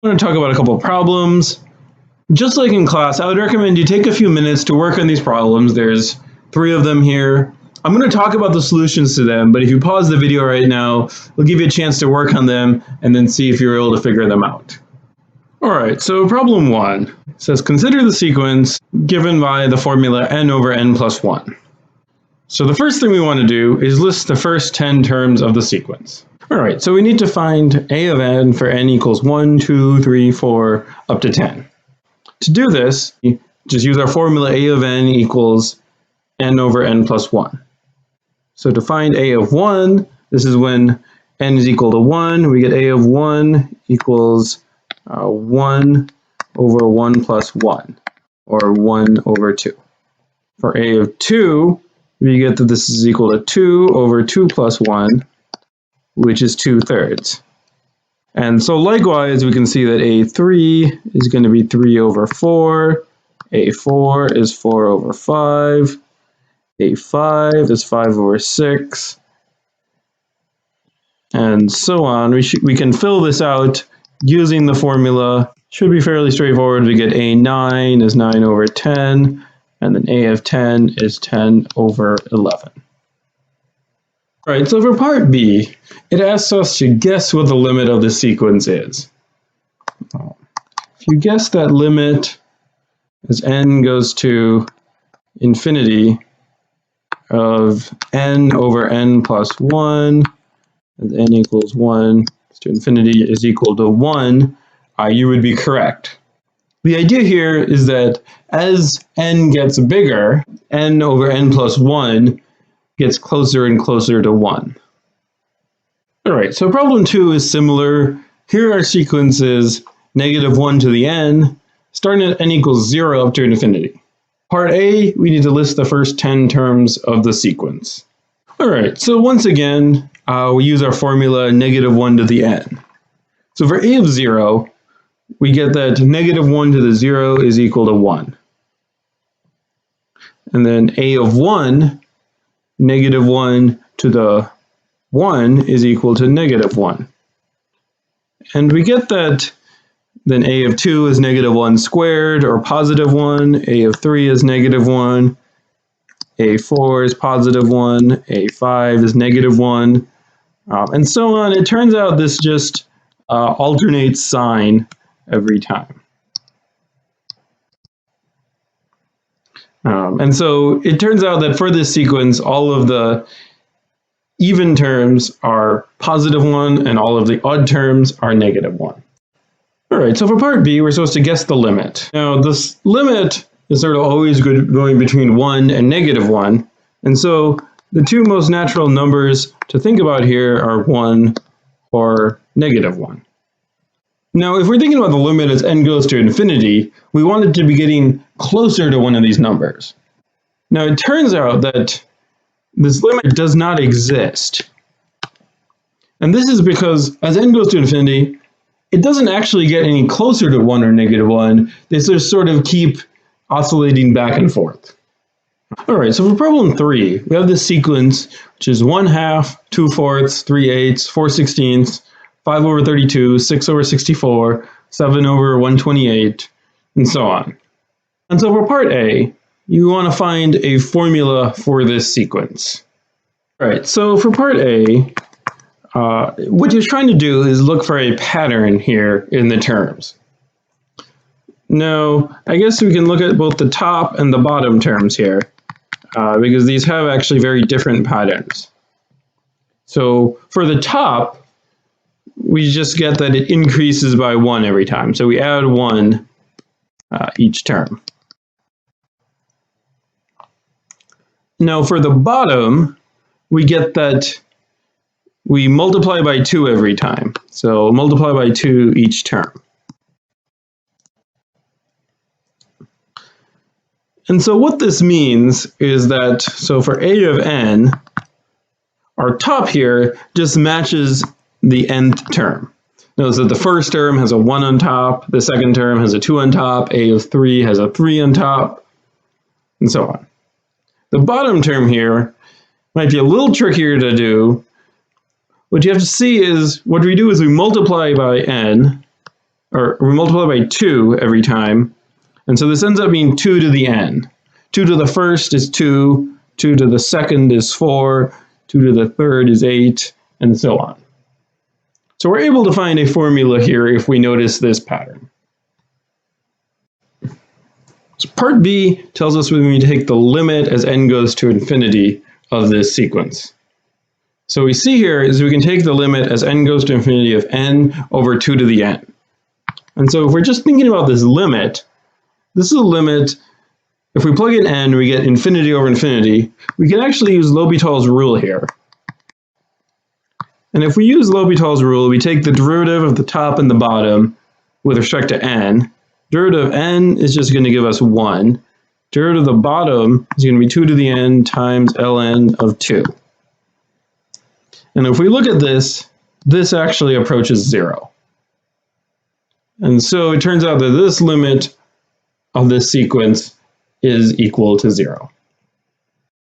I'm going to talk about a couple of problems. Just like in class, I would recommend you take a few minutes to work on these problems. There's 3 of them here. I'm going to talk about the solutions to them, but if you pause the video right now, it'll give you a chance to work on them and then see if you're able to figure them out. Alright, so problem 1 says consider the sequence given by the formula n over n plus 1. So the first thing we want to do is list the first 10 terms of the sequence. Alright, so we need to find a of n for n equals 1, 2, 3, 4, up to 10. To do this, just use our formula a of n equals n over n plus 1. So to find a of 1, this is when n is equal to 1. We get a of 1 equals 1 over 1 plus 1, or 1 over 2. For a of 2, we get that this is equal to 2 over 2 plus 1, which is 2/3. And so likewise, we can see that a3 is going to be 3 over 4, a4 is 4 over 5, a5 is 5 over 6, and so on. We can fill this out using the formula. Should be fairly straightforward. We get a9 is 9 over 10, and then a of 10 is 10 over 11. All right, so for part B, it asks us to guess what the limit of the sequence is. If you guess that limit as n goes to infinity of n over n plus 1, as n equals 1 to infinity is equal to 1, you would be correct. The idea here is that as n gets bigger, n over n plus 1 gets closer and closer to 1. All right, so problem 2 is similar. Here our sequence is -1 to the n, starting at n equals 0 up to infinity. Part A, we need to list the first 10 terms of the sequence. All right, so once again, we use our formula -1 to the n. So for a of 0, we get that -1 to the 0 is equal to 1. And then a of 1, -1 to the 1 is equal to -1. And we get that then a of 2 is -1 squared, or +1, a of 3 is -1, a4 is +1, a5 is -1, and so on. It turns out this just alternates sign every time. And so it turns out that for this sequence, all of the even terms are +1 and all of the odd terms are -1. All right, so for part B, we're supposed to guess the limit. Now, this limit is sort of always going between 1 and -1. And so the two most natural numbers to think about here are 1 or -1. Now, if we're thinking about the limit as n goes to infinity, we want it to be getting closer to one of these numbers. Now, it turns out that this limit does not exist. And this is because as n goes to infinity, it doesn't actually get any closer to 1 or -1. They just sort of keep oscillating back and forth. All right, so for problem 3, we have this sequence, which is 1/2, 2/4, 3/8, 4/16, 5 over 32, 6 over 64, 7 over 128, and so on. And so for part A, you want to find a formula for this sequence. All right, so for part A, what you're trying to do is look for a pattern here in the terms. Now, I guess we can look at both the top and the bottom terms here, because these have actually very different patterns. So for the top, we just get that it increases by 1 every time. So we add 1 each term. Now for the bottom, we get that we multiply by 2 every time. So multiply by 2 each term. And so what this means is that, so for a of n, our top here just matches the nth term. Notice that the first term has a 1 on top, the second term has a 2 on top, a of 3 has a 3 on top, and so on. The bottom term here might be a little trickier to do. What you have to see is, what we do is we multiply by n, or we multiply by 2 every time. And so this ends up being 2 to the n. 2 to the first is 2, 2 to the second is 4, 2 to the third is 8, and so on. So we're able to find a formula here if we notice this pattern. So part B tells us we need to take the limit as n goes to infinity of this sequence. So we see here is we can take the limit as n goes to infinity of n over 2 to the n. And so if we're just thinking about this is a limit. If we plug in n, we get infinity over infinity. We can actually use L'Hopital's rule here. And if we use L'Hopital's rule, we take the derivative of the top and the bottom with respect to n. Derivative of n is just going to give us 1. Derivative of the bottom is going to be 2 to the n times ln of 2. And if we look at this, this actually approaches 0. And so it turns out that this limit of this sequence is equal to 0.